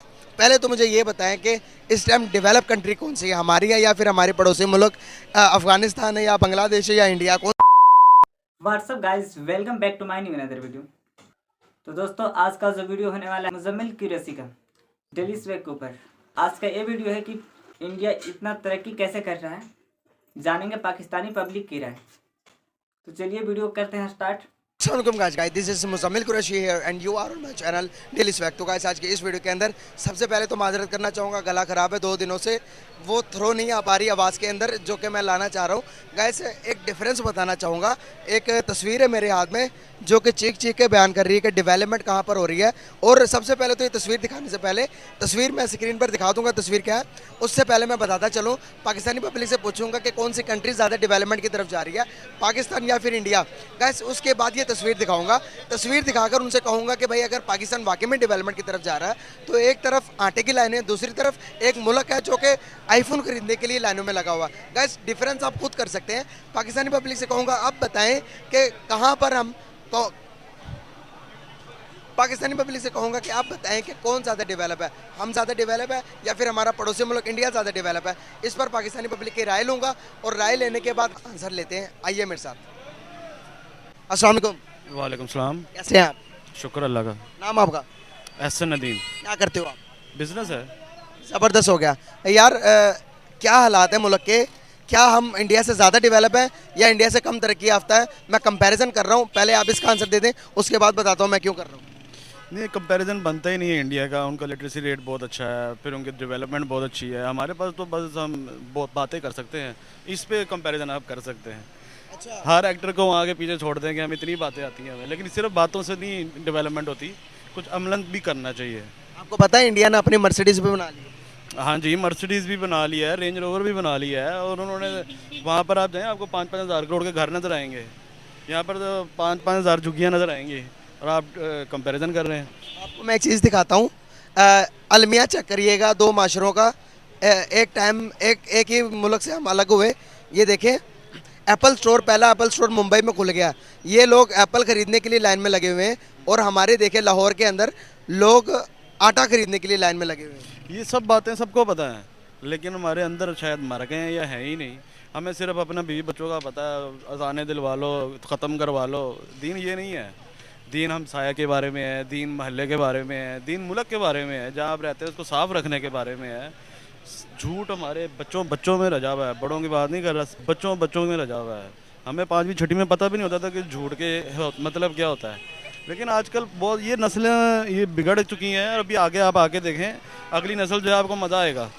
पहले तो मुझे ये बताएं कि इस टाइम डेवलप कंट्री कौन सी है, हमारी है या फिर हमारे पड़ोसी मुल्क अफगानिस्तान है या बांग्लादेश है या इंडिया कौन। What's up guys, welcome back to my new another video. तो दोस्तों, आज का जो वीडियो होने वाला है मुजम्मिल कुरैशी का डेली स्वैग के ऊपर। आज का ये वीडियो है कि इंडिया इतना तरक्की कैसे कर रहा है, जानेंगे पाकिस्तानी पब्लिक की राय। तो चलिए वीडियो करते हैं start. Guys, this is Muzammil Qureshi here and you are on my channel daily swag. तो गाइस, आज के इस वीडियो के अंदर सबसे पहले तो माजरत करना चाहूँगा, गला ख़राब है 2 दिनों से, वो थ्रो नहीं आ पा रही आवाज़ के अंदर जो कि मैं लाना चाह रहा हूँ। गाइस, एक डिफरेंस बताना चाहूँगा। एक तस्वीर है मेरे हाथ में जो कि चीख चीख के बयान कर रही है कि डेवलपमेंट कहाँ पर हो रही है। और सबसे पहले तो ये तस्वीर दिखाने से पहले, तस्वीर मैं स्क्रीन पर दिखा दूँगा तस्वीर क्या है, उससे पहले मैं बताता चलूँ, पाकिस्तानी पब्लिक से पूछूंगा कि कौन सी कंट्री ज़्यादा डेवलपमेंट की तरफ जा रही है, पाकिस्तान या फिर इंडिया। गाइस, उसके बाद ये तस्वीर दिखाऊंगा, तस्वीर दिखाकर उनसे कहूँगा कि भाई अगर पाकिस्तान वाकई में डेवलपमेंट की तरफ जा रहा है तो एक तरफ आटे की लाइनें, दूसरी तरफ एक मुल्क है जो कि आईफोन खरीदने के लिए लाइनों में लगा हुआ। गाइस, डिफरेंस आप खुद कर सकते हैं। पाकिस्तानी पब्लिक से कहूँगा, आप बताएं कि कहाँ पर हम तो पाकिस्तानी पब्लिक से कहूँगा कि आप बताएं कि कौन ज़्यादा डेवलप है, हम ज़्यादा डेवलप है या फिर हमारा पड़ोसी मुल्क इंडिया ज़्यादा डेवलप है। इस पर पाकिस्तानी पब्लिक की राय लूँगा और राय लेने के बाद आंसर लेते हैं। आइए मेरे साथ। अस्सलाम वालेकुम। वालेकुम सलाम। कैसे हैं आप? शुक्र अल्लाह का। नाम आपका? एहसन नदीम। क्या करते हो आप? बिजनेस है। ज़बरदस्त हो गया यार। क्या हालात है मुल्क के? क्या हम इंडिया से ज़्यादा डेवलप हैं या इंडिया से कम तरक्की याफ्ता है? मैं कंपैरिजन कर रहा हूँ, पहले आप इसका आंसर दे दें, उसके बाद बताता हूँ मैं क्यों कर रहा हूँ। नहीं, कंपैरिजन बनता ही नहीं है इंडिया का। उनका लिटरेसी रेट बहुत अच्छा है, फिर उनकी डेवलपमेंट बहुत अच्छी है। हमारे पास तो बस हम बहुत बातें कर सकते हैं, इस पे कंपैरिजन आप कर सकते हैं। अच्छा, हर एक्टर को वहाँ के पीछे छोड़ दें कि हम इतनी बातें आती हैं हमें, लेकिन सिर्फ बातों से नहीं डेवलपमेंट होती, कुछ अमलन भी करना चाहिए। आपको पता है इंडिया ने अपनी मर्सिडीज भी बना ली है? हाँ जी, मर्सिडीज़ भी बना लिया है, रेंज रोवर भी बना लिया है। और उन्होंने वहाँ पर आप जाएँ, आपको 5-5 हज़ार करोड़ के घर नज़र आएंगे। यहाँ पर तो 5-5 हज़ार झुग्गियाँ नज़र आएंगी और आप कंपैरिजन कर रहे हैं। आपको मैं एक चीज़ दिखाता हूँ। अलमिया चेक करिएगा, 2 माशरों का एक टाइम एक ही मुल्क से हम अलग हुए। ये देखें, एप्पल स्टोर, पहला एप्पल स्टोर मुंबई में खुल गया। ये लोग एप्पल ख़रीदने के लिए लाइन में लगे हुए हैं और हमारे देखे लाहौर के अंदर लोग आटा खरीदने के लिए लाइन में लगे हुए हैं। ये सब बातें सबको पता है, लेकिन हमारे अंदर शायद मर गए हैं या है ही नहीं। हमें सिर्फ अपना बीवी बच्चों का पता है, अजाने दिलवा लो, ख़त्म करवा लो। दीन ये नहीं है। दीन हम साया के बारे में है, दीन महल्ले के बारे में है, दीन मुल्क के बारे में है, जहाँ आप रहते हैं उसको साफ़ रखने के बारे में है। झूठ हमारे बच्चों बच्चों में रजा हुआ है, बड़ों की बात नहीं कर रहा, बच्चों बच्चों में रजा हुआ है। हमें 5वीं 6वीं में पता भी नहीं होता था कि झूठ के मतलब क्या होता है। लेकिन आजकल बहुत ये नस्लें ये बिगड़ चुकी हैं। और अभी आगे आप आके देखें, अगली नस्ल जो है आपको मज़ा आएगा,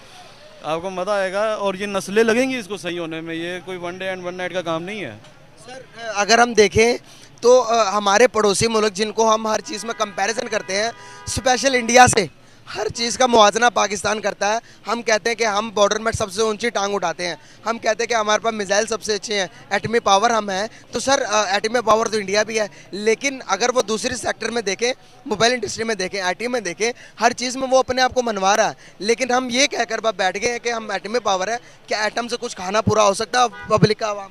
आपको मज़ा आएगा। और ये नस्लें लगेंगी इसको सही होने में, ये कोई one day and one night का काम नहीं है। सर, अगर हम देखें तो हमारे पड़ोसी मुल्क जिनको हम हर चीज़ में कंपैरिजन करते हैं, स्पेशल इंडिया से हर चीज़ का मुवाजना पाकिस्तान करता है। हम कहते हैं कि हम बॉर्डर में सबसे ऊंची टांग उठाते हैं, हम कहते हैं कि हमारे पास मिसाइल सबसे अच्छे हैं, एटमी पावर हम हैं। तो सर, एटमी पावर तो इंडिया भी है, लेकिन अगर वो दूसरी सेक्टर में देखें, मोबाइल इंडस्ट्री में देखें, आईटी में देखें, हर चीज़ में वो अपने आप को मनवा रहा है। लेकिन हम ये कहकर बस बैठ गए हैं कि हम एटमी पावर है, क्या एटम से कुछ खाना पूरा हो सकता है पब्लिक का, आवाम?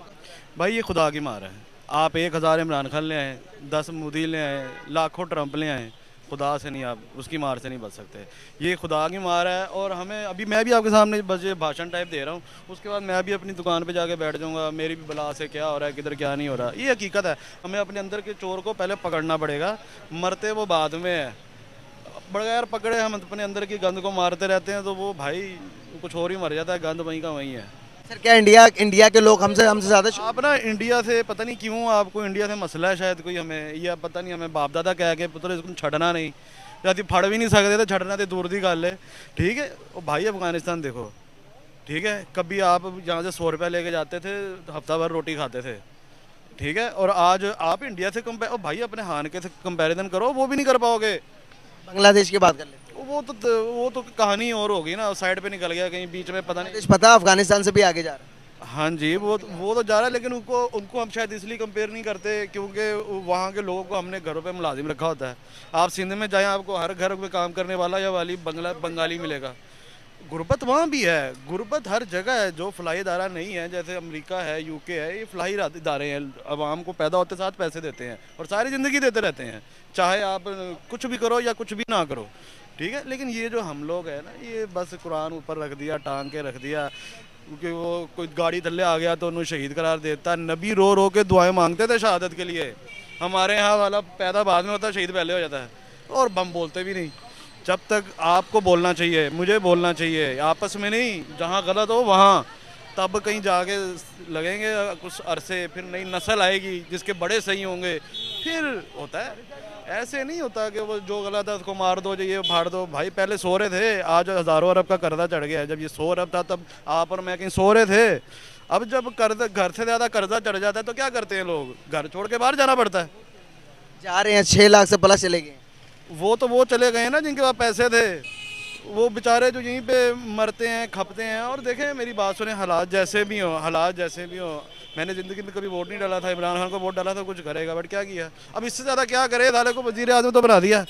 भाई ये खुदा की मार है। आप 1000 इमरान खान ले आए, 10 मोदी ले आए, लाखों ट्रंप ले आए, खुदा से नहीं, आप उसकी मार से नहीं बच सकते। ये खुदा की मार है। और हमें अभी मैं भी आपके सामने बस ये भाषण टाइप दे रहा हूँ, उसके बाद मैं भी अपनी दुकान पे जाके बैठ जाऊँगा, मेरी भी बला से क्या हो रहा है, किधर क्या नहीं हो रहा। ये हकीकत है। हमें अपने अंदर के चोर को पहले पकड़ना पड़ेगा, मरते वो बाद में है। बगैर पकड़े हम अपने अंदर की गंद को मारते रहते हैं तो वो भाई कुछ और ही मर जाता है, गंद वहीं का वहीं है। सर, क्या इंडिया के लोग हमसे हमसे ज़्यादा आप ना इंडिया से पता नहीं क्यों आपको इंडिया से मसला है शायद कोई, हमें या पता नहीं, हमें बाप दादा कह के पुत्र इसको छड़ना नहीं, या फड़ भी नहीं सकते थे, छड़ना तो दूर की गल है। ठीक है, और भाई अफगानिस्तान देखो, ठीक है, कभी आप यहाँ से 100 रुपया लेके जाते थे, हफ्ता भर रोटी खाते थे, ठीक है, और आज आप इंडिया से कंपेयर, और भाई अपने हान के से कंपेरिजन करो, वो भी नहीं कर पाओगे। बांग्लादेश की बात कर लेते वो तो कहानी और होगी ना, साइड पे निकल गया कहीं बीच में, पता नहीं। हैं। पता अफगानिस्तान से भी आगे जा रहा है। हाँ जी, वो तो जा रहा है, लेकिन उनको उनको हम शायद इसलिए कंपेयर नहीं करते क्योंकि वहाँ के लोगों को हमने घरों पे मुलाजिम रखा होता है। आप सिंध में जाएं, आपको हर घर में काम करने वाला या वाली बंगाली मिलेगा। गुर्बत वहाँ भी है, गुर्बत हर जगह है। जो फलाही इदारा नहीं है, जैसे अमेरिका है, यूके है, ये फलाही इदारे हैं, आवाम को पैदा होते साथ पैसे देते हैं और सारी ज़िंदगी देते रहते हैं, चाहे आप कुछ भी करो या कुछ भी ना करो। ठीक है। लेकिन ये जो हम लोग हैं ना, ये बस कुरान ऊपर रख दिया, टांग के रख दिया, क्योंकि वो कोई गाड़ी थल्ले आ गया तो उन्हें शहीद करार देता। नबी रो रो के दुआएं मांगते थे शहादत के लिए। हमारे यहाँ वाला पैदा बाद में होता है, शहीद पहले हो जाता है, और बम बोलते भी नहीं। जब तक आपको बोलना चाहिए, मुझे बोलना चाहिए, आपस में नहीं, जहाँ गलत हो वहाँ, तब कहीं जाके लगेंगे कुछ अरसे, फिर नई नस्ल आएगी जिसके बड़े सही होंगे, फिर होता है। ऐसे नहीं होता कि वो जो गलत है उसको मार दो, जो ये फाड़ दो। भाई पहले सो रहे थे, आज हज़ारों अरब का कर्जा चढ़ गया है। जब ये 100 अरब था तब आप और मैं कहीं सो रहे थे। अब जब कर्ज घर से ज़्यादा कर्जा चढ़ जाता है तो क्या करते हैं लोग, घर छोड़ के बाहर जाना पड़ता है। जा रहे हैं 6 लाख से प्लस चले गए। वो चले गए ना जिनके पास पैसे थे, वो बेचारे जो यहीं पे मरते हैं, खपते हैं। और देखें, मेरी बात सुने, हालात जैसे भी हो, हालात जैसे भी हो, मैंने ज़िंदगी में कभी वोट नहीं डाला था, इमरान खान को वोट डाला था, कुछ करेगा, बट क्या किया। अब इससे ज़्यादा क्या करे, साले को वज़ीर आज़म तो बना दिया,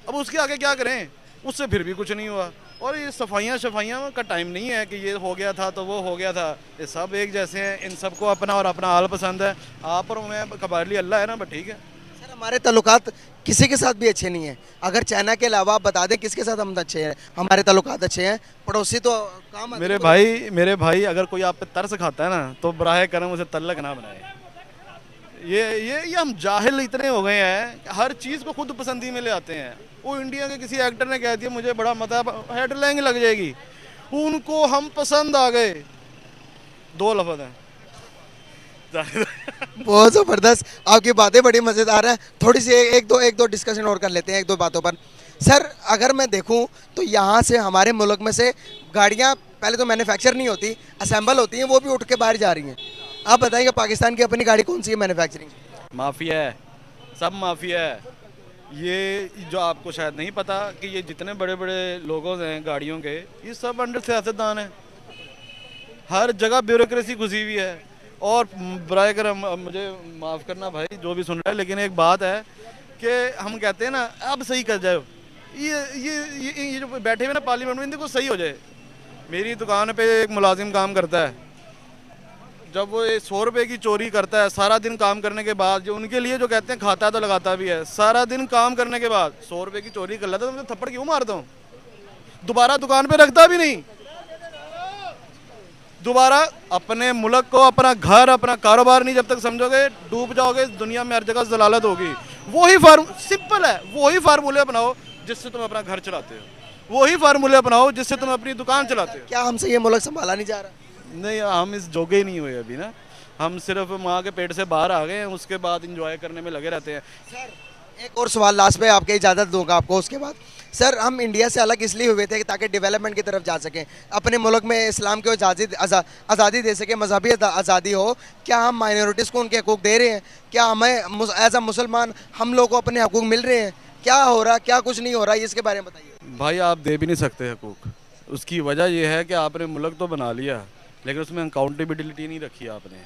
अब उसके आगे क्या करें, उससे फिर भी कुछ नहीं हुआ। और ये सफाइयाँ का टाइम नहीं है कि ये हो गया था तो वो हो गया था। ये सब एक जैसे हैं, इन सबको अपना और अपना हाल पसंद है। आप और मैं कबायली अल्लाह है ना, बट ठीक है। सर हमारे ताल्लुकात किसी के साथ भी अच्छे नहीं हैं। अगर चाइना के अलावा आप बता दें किसके साथ हम अच्छे हैं, हमारे ताल्लुकात अच्छे हैं, पड़ोसी तो काम आते हैं। मेरे भाई अगर कोई आप पे तरस खाता है ना, तो बराह करम उसे तल्लक ना बनाए। ये हम जाहिल इतने हो गए हैं, हर चीज़ को खुद पसंदी में ले आते हैं। वो इंडिया के किसी एक्टर ने कह दिया मुझे बड़ा मजा, हेडलाइन लग जाएगी, उनको हम पसंद आ गए। 2 लफ्ज़ हैं। बहुत ज़बरदस्त, आपकी बातें बड़ी मज़ेदार हैं। थोड़ी सी एक दो डिस्कशन और कर लेते हैं, 1-2 बातों पर। सर अगर मैं देखूं तो यहाँ से हमारे मुल्क में से गाड़ियाँ पहले तो मैन्युफैक्चर नहीं होती, असेंबल होती हैं, वो भी उठ के बाहर जा रही हैं। आप बताइए पाकिस्तान की अपनी गाड़ी कौन सी है मैन्युफैक्चरिंग? माफिया है, सब माफिया है। ये जो आपको शायद नहीं पता कि ये जितने बड़े बड़े लोगों हैं गाड़ियों के, ये सब अंडर सियासतदान हैं। हर जगह ब्यूरोक्रेसी घुसी हुई है। और बराए करम मुझे माफ़ करना भाई जो भी सुन रहा है, लेकिन एक बात है कि हम कहते हैं ना, अब सही कर जाओ, ये जो बैठे हुए ना पार्लियामेंट में, इनको सही हो जाए। मेरी दुकान पे एक मुलाजिम काम करता है, जब वो 100 रुपये की चोरी करता है सारा दिन काम करने के बाद, जो उनके लिए जो कहते हैं खाता है तो लगाता भी है, सारा दिन काम करने के बाद 100 रुपये की चोरी कर लेता तो मैं थप्पड़ क्यों मारता हूँ, दोबारा दुकान पे रखता भी नहीं। दोबारा अपने मुल्क को, अपना घर, अपना कारोबार नहीं जब तक समझोगे, डूब जाओगे। दुनिया में हर जगह जलालत होगी। वही सिंपल है, वही फार्मूले अपनाओ जिससे तुम अपना घर चलाते हो, वही फार्मूले अपनाओ जिससे तुम अपनी दुकान चलाते हो। क्या हमसे ये मुल्क संभाला नहीं जा रहा? नहीं, हम इस जोगे ही नहीं हुए अभी ना, हम सिर्फ माँ के पेट से बाहर आ गए हैं, उसके बाद इंजॉय करने में लगे रहते हैं। सर एक और सवाल लास्ट पे, आपके इजाज़त दूंगा आपको उसके बाद। सर हम इंडिया से अलग इसलिए हुए थे कि ताकि डेवलपमेंट की तरफ जा सकें, अपने मुल्क में इस्लाम को आज़ादी दे सकें, मजहबी आज़ादी हो। क्या हम माइनॉरिटीज़ को उनके हकूक़ दे रहे हैं? क्या हमें एज अ मुसलमान हम लोग को अपने हकूक़ मिल रहे हैं? क्या हो रहा, क्या कुछ नहीं हो रहा, इसके बारे में बताइए। भाई आप दे भी नहीं सकते हकूक़। उसकी वजह यह है कि आपने मुल्क तो बना लिया, लेकिन उसमें अकाउंटेबिलिटी नहीं रखी आपने।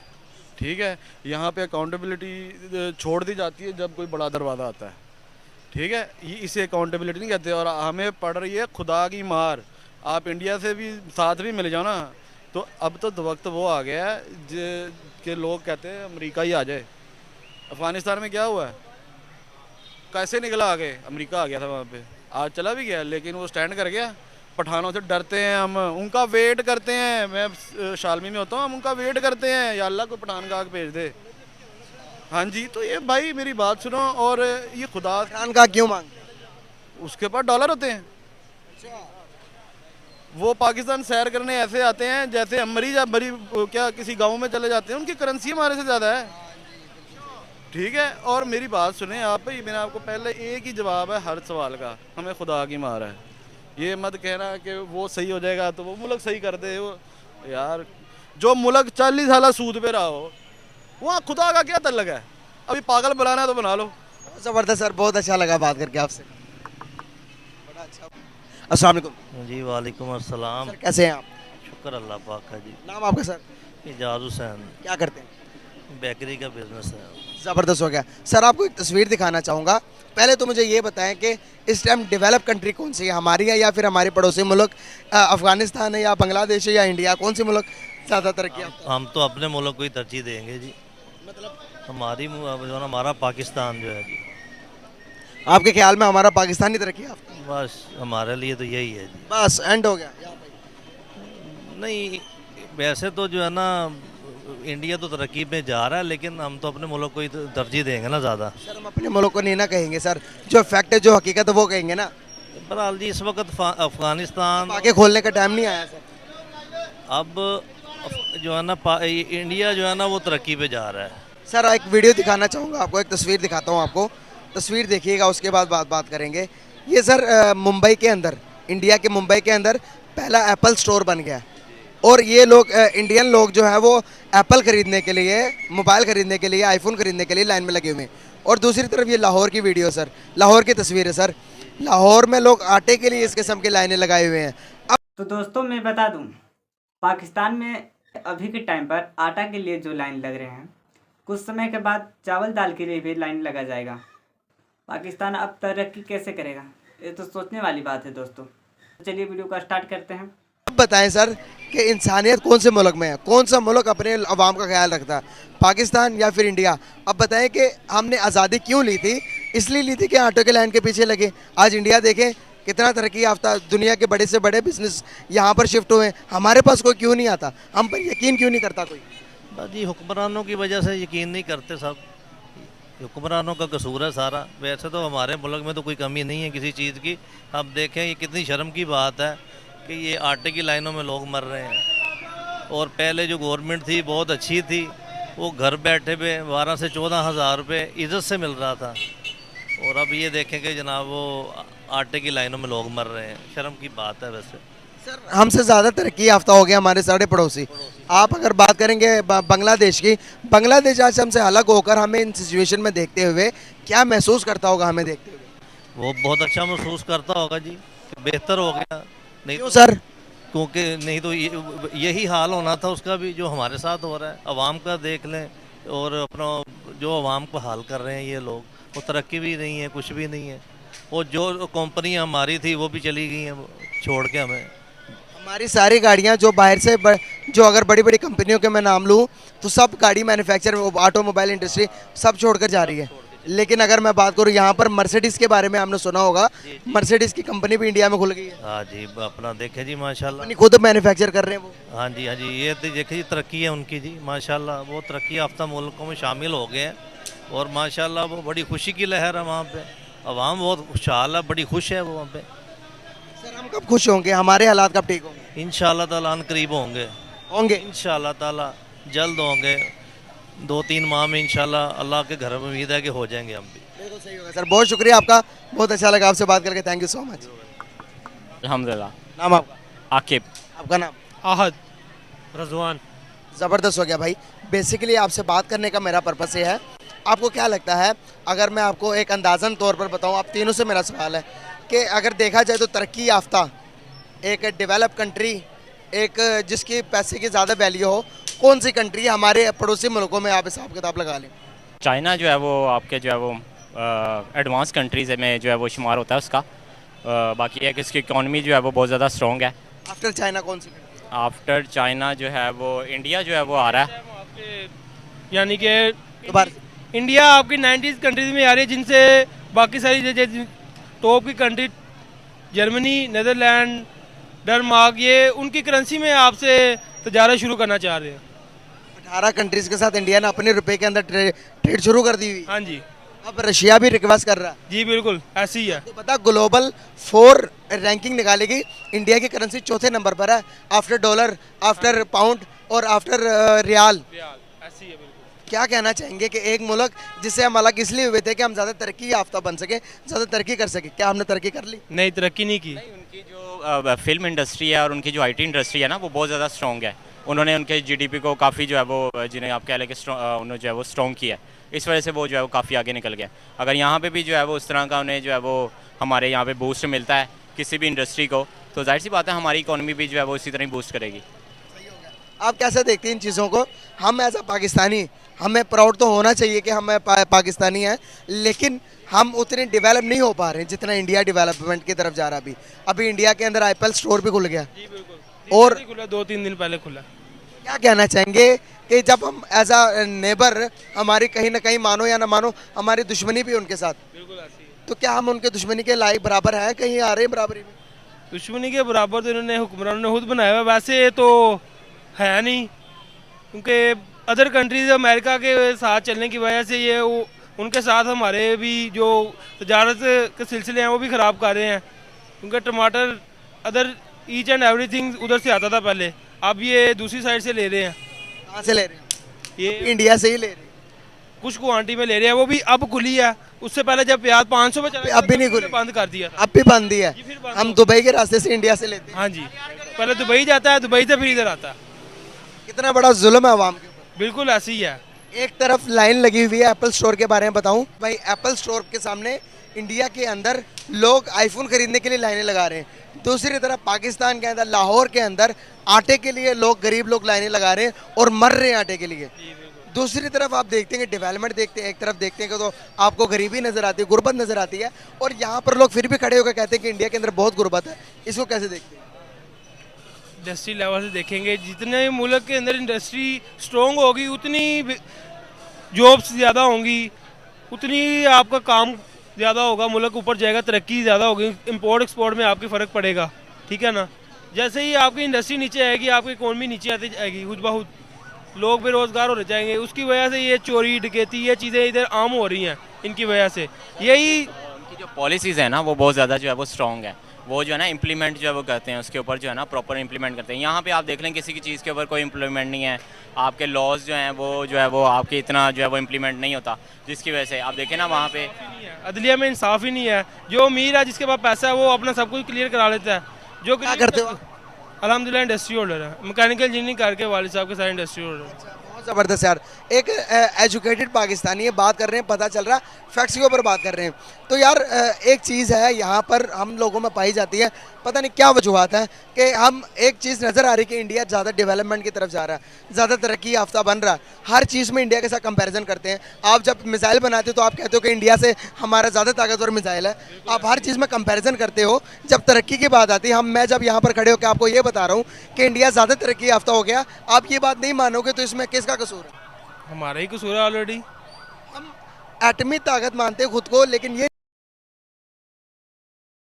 ठीक है, यहाँ पे अकाउंटेबिलिटी छोड़ दी जाती है जब कोई बड़ा दरवाज़ा आता है। ठीक है, ये इसे अकाउंटेबिलिटी नहीं कहते। और हमें पड़ रही है खुदा की मार। आप इंडिया से भी साथ भी मिल जाओ ना, तो अब तो वक्त वो आ गया है कि लोग कहते हैं अमेरिका ही आ जाए। अफ़गानिस्तान में क्या हुआ है, कैसे निकला आगे? अमेरिका आ गया था वहाँ पे, आज चला भी गया, लेकिन वो स्टैंड कर गया। पठानों से डरते हैं हम, उनका वेट करते हैं। मैं शालमी में होता हूँ, हम उनका वेट करते हैं, या अल्लाह को पठान का आग भेज दे। हाँ जी, तो ये भाई मेरी बात सुनो। और ये खुदा का क्यों मांग, उसके पास डॉलर होते हैं। वो पाकिस्तान सैर करने ऐसे आते हैं जैसे हम मरीज क्या किसी गांव में चले जाते हैं, उनकी करेंसी हमारे से ज़्यादा है। ठीक है, और मेरी बात सुने आप, मैंने आपको पहले एक ही जवाब है हर सवाल का, हमें खुदा की मार है। ये मत कहना कि वो सही हो जाएगा तो वो मुल्क सही कर दे। वो यार, जो मुल्क 40 साल सूद पे रहा हो, वहाँ खुदा का क्या तल्लक है? अभी पागल बनाना है तो बना लो। ज़बरदस्त सर, बहुत अच्छा लगा बात करके आपसे, बड़ा अच्छा। अस्सलाम वालेकुम जी। वालेकुम अस्सलाम। सर कैसे हैं आप? शुक्र अल्लाह पाक का जी। नाम आपका सर? इजाज़ हुसैन। क्या करते हैं? बेकरी का बिजनेस है। ज़बरदस्त हो गया। सर आपको एक तस्वीर दिखाना चाहूँगा। पहले तो मुझे ये बताएं कि इस टाइम डेवलप कंट्री कौन सी है, हमारी है या फिर हमारे पड़ोसी मुल्क अफ़गानिस्तान है या बांग्लादेश है या इंडिया, कौन सी मुल्क ज़्यादा तरक्की? हम तो अपने मुल्क को ही तरजीह देंगे जी। मतलब हमारा पाकिस्तान जो है जी। आपके ख्याल में हमारा पाकिस्तान ही तरक्की याफ्ता है? बस हमारे लिए तो यही है जी। बस एंड हो गया यहाँ पे। नहीं, वैसे तो जो है ना इंडिया तो तरक्की में जा रहा है, लेकिन हम तो अपने मुल्क को ही तो तरजीह देंगे ना ज़्यादा। सर हम अपने मुल्क को नहीं ना कहेंगे सर, जो फैक्ट है जो हकीकत है वो कहेंगे ना। बहरहाल जी, इस वक्त अफगानिस्तान आगे खोलने का टाइम नहीं आया सर। अब जो है ना इंडिया जो है ना वो तरक्की पे जा रहा है। सर एक वीडियो दिखाना चाहूँगा आपको, एक तस्वीर दिखाता हूँ आपको, तस्वीर देखिएगा उसके बाद बात करेंगे। ये सर मुंबई के अंदर, इंडिया के मुंबई के अंदर पहला एप्पल स्टोर बन गया और ये लोग इंडियन लोग जो है वो एप्पल खरीदने के लिए, मोबाइल खरीदने के लिए, आईफोन खरीदने के लिए लाइन में लगे हुए हैं। और दूसरी तरफ ये लाहौर की वीडियो सर, लाहौर की तस्वीर है सर, लाहौर में लोग आटे के लिए इस किस्म की लाइनें लगाए हुए हैं। अब तो दोस्तों मैं बता दूं, पाकिस्तान में अभी के टाइम पर आटा के लिए जो लाइन लग रहे हैं, कुछ समय के बाद चावल दाल के लिए भी लाइन लगा जाएगा। पाकिस्तान अब तरक्की कैसे करेगा, ये तो सोचने वाली बात है दोस्तों। चलिए वीडियो का स्टार्ट करते हैं। अब बताएं सर कि इंसानियत कौन से मुल्क में है, कौन सा मुल्क अपने अवाम का ख्याल रखता है, पाकिस्तान या फिर इंडिया? अब बताएं कि हमने आज़ादी क्यों ली थी? इसलिए ली थी कि ऑटो के लाइन के पीछे लगे। आज इंडिया देखें कितना तरक्की याफ्ता, दुनिया के बड़े से बड़े बिजनेस यहाँ पर शिफ्ट हुए। हमारे पास कोई क्यों नहीं आता, हम पर यकीन क्यों नहीं करता कोई? बस जी, हुक्मरानों की वजह से यकीन नहीं करते सब, हुक्मरानों का कसूर है सारा। वैसे तो हमारे मुल्क में तो कोई कमी नहीं है किसी चीज़ की। अब देखें, ये कितनी शर्म की बात है कि ये आटे की लाइनों में लोग मर रहे हैं। और पहले जो गवर्नमेंट थी बहुत अच्छी थी, वो घर बैठे हुए 12 से 14 हज़ार रुपये इज़्ज़त से मिल रहा था। और अब ये देखें कि जनाब वो आटे की लाइनों में लोग मर रहे हैं। शर्म की बात है वैसे। सर हमसे ज़्यादा तरक्की याफ्ता हो गया हमारे सारे पड़ोसी। आप अगर बात करेंगे बांग्लादेश की, बांग्लादेश आज हमसे अलग होकर हमें इन सिचुएशन में देखते हुए क्या महसूस करता होगा हमें देखते हुए? वो बहुत अच्छा महसूस करता होगा जी, बेहतर हो गया। नहीं क्यों तो सर? क्योंकि नहीं तो यही हाल होना था उसका भी जो हमारे साथ हो रहा है। अवाम का देख लें, और अपना जो अवाम को हाल कर रहे हैं ये लोग, वो तरक्की भी नहीं है, कुछ भी नहीं है। और जो कंपनी हमारी थी वो भी चली गई हैं छोड़ के हमें। हमारी सारी गाड़ियाँ जो बाहर से जो अगर बड़ी बड़ी कंपनियों के मैं नाम लूँ तो सब गाड़ी मैन्युफैक्चर, ऑटोमोबाइल इंडस्ट्री सब छोड़कर जा रही है। लेकिन अगर मैं बात करूँ यहाँ पर मर्सिडीज़ के बारे में, आपने सुना होगा मर्सिडीज़ की कंपनी भी इंडिया में खुल गई है। हाँ जी, अपना देखें जी माशाल्लाह। कंपनी खुद मैन्युफैक्चर कर रहे हैं वो। हाँ जी, हाँ जी, ये तो देखिए जी तरक्की है उनकी जी माशाल्लाह। वो तरक्की याफ्ता मुल्कों में शामिल हो गए हैं और माशाल्लाह वो बड़ी खुशी की लहर है वहाँ पे। अवाम बहुत खुशहाल है, बड़ी खुश है वो वहाँ पे। सर हम कब खुश होंगे, हमारे हालात कब ठीक होंगे? इंशाल्लाह ताला करीब होंगे इंशाल्लाह ताला, जल्द होंगे। 2-3 माह में इंशाल्लाह, अल्लाह के घर में उम्मीद है कि हो जाएंगे हम भी। बिल्कुल सही होगा सर, बहुत शुक्रिया आपका, बहुत अच्छा लगा आपसे बात करके, थैंक यू सो मच। अल्हम्दुलिल्लाह। नाम आपका? आकिब। आपका नाम? आहद रजवान। ज़बरदस्त हो गया भाई। बेसिकली आपसे बात करने का मेरा पर्पस ये है, आपको क्या लगता है, अगर मैं आपको एक अंदाज़न तौर पर बताऊं, आप तीनों से मेरा सवाल है कि अगर देखा जाए तो तरक्की याफ्ता एक डेवलप कंट्री, एक जिसकी पैसे की ज़्यादा वैल्यू हो, कौन सी कंट्री हमारे पड़ोसी मुल्कों में आप हिसाब किताब लगा लें? चाइना जो है वो आपके जो है वो एडवांस कंट्रीज़ में जो है वो शुमार होता है उसका। बाकी है कि इसकी इकॉनमी जो है वो बहुत ज़्यादा स्ट्रॉन्ग है। आफ्टर चाइना कौन सी country? आफ्टर चाइना जो है वो इंडिया जो है वो आ रहा है। आपके यानी कि दोबारा इंडिया आपकी 90s कंट्रीज में आ रही है, जिनसे बाकी सारी जैसे टॉप की कंट्री जर्मनी, नेदरलैंड, डेनमार्क, ये उनकी करेंसी में आपसे तजारत शुरू करना चाह रहे हैं। 18 कंट्रीज़ के साथ इंडिया ने अपने रुपए के अंदर ट्रेड शुरू कर दी हुई। हाँ जी, अब रशिया भी रिक्वेस्ट कर रहा है। जी बिल्कुल ऐसे ही है। तो पता ग्लोबल 4 रैंकिंग निकालेगी, इंडिया की करेंसी चौथे नंबर पर है, आफ्टर डॉलर, आफ्टर पाउंड और आफ्टर रियाल। ऐसे ही है बिल्कुल। क्या कहना चाहेंगे कि एक मुल्क जिससे हम अलग इसलिए हुए थे कि हम ज़्यादा तरक्की याफ्ता बन सके, ज़्यादा तरक्की कर सके, क्या हमने तरक्की कर ली? नहीं, तरक्की नहीं की। उनकी जो फिल्म इंडस्ट्री है और उनकी जो IT इंडस्ट्री है ना, वो बहुत ज़्यादा स्ट्रॉन्ग है। उन्होंने उनके GDP को काफ़ी जो है वो, जिन्हें आप कह लें कि उन्होंने जो है वो स्ट्रॉन्ग किया है। इस वजह से वो जो है वो काफ़ी आगे निकल गया। अगर यहाँ पे भी जो है वो उस तरह का उन्हें जो है वो हमारे यहाँ पे बूस्ट मिलता है किसी भी इंडस्ट्री को, तो जाहिर सी बात है हमारी इकॉनमी भी जो है वो इसी तरह ही बूस्ट करेगी। आप कैसे देखते हैं इन चीज़ों को? हम एज अ पाकिस्तानी, हमें प्राउड तो होना चाहिए कि हम पाकिस्तानी हैं, लेकिन हम उतने डेवलप नहीं हो पा रहे हैं जितना इंडिया डेवलपमेंट की तरफ जा रहा। अभी इंडिया के अंदर एप्पल स्टोर भी खुल गया। जी बिल्कुल। और खुला 2-3 दिन पहले खुला। क्या कहना चाहेंगे कि जब हम एज अ नेबर, हमारी कहीं ना कहीं मानो या ना मानो हमारी दुश्मनी भी उनके साथ, बिल्कुल ऐसे ही है। तो क्या हम उनके दुश्मनी के लायक बराबर हैं, कहीं आ रहे हैं बराबरी में? दुश्मनी के बराबर तो इन्होंने हुक्मरानों ने खुद बनाया हुआ, वैसे तो है नहीं, क्योंकि अदर कंट्रीज अमेरिका के साथ चलने की वजह से ये उनके साथ हमारे भी जो तजारत के सिलसिले हैं वो भी ख़राब कर रहे हैं, क्योंकि टमाटर अदर ईच एंड एवरीथिंग उधर से आता था पहले, अब ये दूसरी साइड से ले रहे हैं। कहाँ से ले रहे हैं? ये इंडिया से ही ले रहे हैं। कुछ क्वांटिटी में ले रहे हैं, वो भी अब खुली है, उससे पहले जब प्याज 500 में चला अब भी नहीं खुली, बंद कर दिया। अब भी बंद दिया ये फिर बंद है। हम हो- दुबई के रास्ते से इंडिया से लेते हैं। हाँ जी, पहले दुबई जाता है, दुबई से फिर इधर आता है। कितना बड़ा जुल्म है अवाम के ऊपर। बिल्कुल ऐसी ही है। एक तरफ लाइन लगी हुई है एप्पल स्टोर के बारे में बताऊं भाई, एप्पल स्टोर के सामने इंडिया के अंदर लोग आईफोन खरीदने के लिए लाइनें लगा रहे हैं। दूसरी तरफ पाकिस्तान के अंदर लाहौर के अंदर आटे के लिए लोग, गरीब लोग लाइनें लगा रहे हैं और मर रहे हैं आटे के लिए। दूसरी तरफ आप देखते हैं कि डेवलपमेंट देखते हैं, एक तरफ देखते हैं कि तो आपको गरीबी नज़र आती है, गुर्बत नज़र आती है, और यहाँ पर लोग फिर भी खड़े होकर कहते हैं कि इंडिया के अंदर बहुत गुर्बत है। इसको कैसे देखते हैं? इंडस्ट्री लेवल से देखेंगे, जितने मुल्क के अंदर इंडस्ट्री स्ट्रॉन्ग होगी उतनी जॉब्स ज़्यादा होंगी, उतनी आपका काम ज़्यादा होगा, मुल्क ऊपर जाएगा, तरक्की ज़्यादा होगी, इंपोर्ट एक्सपोर्ट में आपकी फ़र्क पड़ेगा, ठीक है ना। जैसे ही आपकी इंडस्ट्री नीचे आएगी, आपकी इकोनॉमी नीचे आती जाएगी, खुद बहुत लोग बेरोज़गार हो जाएंगे, उसकी वजह से ये चोरी डकैती ये चीज़ें इधर आम हो रही हैं, इनकी वजह से। यही उनकी जो पॉलिसीज़ है ना वो बहुत ज़्यादा जो है वो स्ट्रॉन्ग है, वो जो है ना इम्प्लीमेंट जो है वो करते हैं, उसके ऊपर जो है ना प्रॉपर इम्प्लीमेंट करते हैं। यहाँ पे आप देख लें किसी की चीज़ के ऊपर कोई इम्प्लीमेंट नहीं है, आपके लॉज जो हैं वो जो है वो आपके इतना जो है वो इम्प्लीमेंट नहीं होता, जिसकी वजह से आप देखें ना वहाँ पे अदलिया में इंसाफ ही नहीं है। जो अमीर है, जिसके पास पैसा है, वो अपना सब कुछ क्लियर करा लेता है। जो क्या करते हो? अल्हम्दुलिल्लाह इंडस्ट्री होल्डर है, मैकेनिकल इंजीनियरिंग करके वालिद साहब के साथ इंडस्ट्री होल्डर है। बहुत ज़बरदस्त यार, एक एजुकेटेड पाकिस्तानी है, बात कर रहे हैं, पता चल रहा है, फैक्ट्स के ऊपर बात कर रहे हैं। तो यार एक चीज़ है यहाँ पर हम लोगों में पाई जाती है, पता नहीं क्या वजूहत है कि हम एक चीज़ नज़र आ रही है कि इंडिया ज़्यादा डेवलपमेंट की तरफ जा रहा है, ज़्यादा तरक्की याफ्ता बन रहा है, हर चीज़ में इंडिया के साथ कंपैरिजन करते हैं। आप जब मिसाइल बनाते हो तो आप कहते हो कि इंडिया से हमारा ज़्यादा ताकतवर मिसाइल है, आप हर चीज़ में कंपैरिजन करते हो। जब तरक्की की बात आती है, मैं जब यहाँ पर खड़े होकर आपको ये बता रहा हूँ कि इंडिया ज़्यादा तरक्की याफ्ता हो गया, आप ये बात नहीं मानोगे, तो इसमें किसका कसूर है? हमारा ही कसूर है ऑलरेडी। हम एटमी ताकत मानते हैं खुद को, लेकिन ये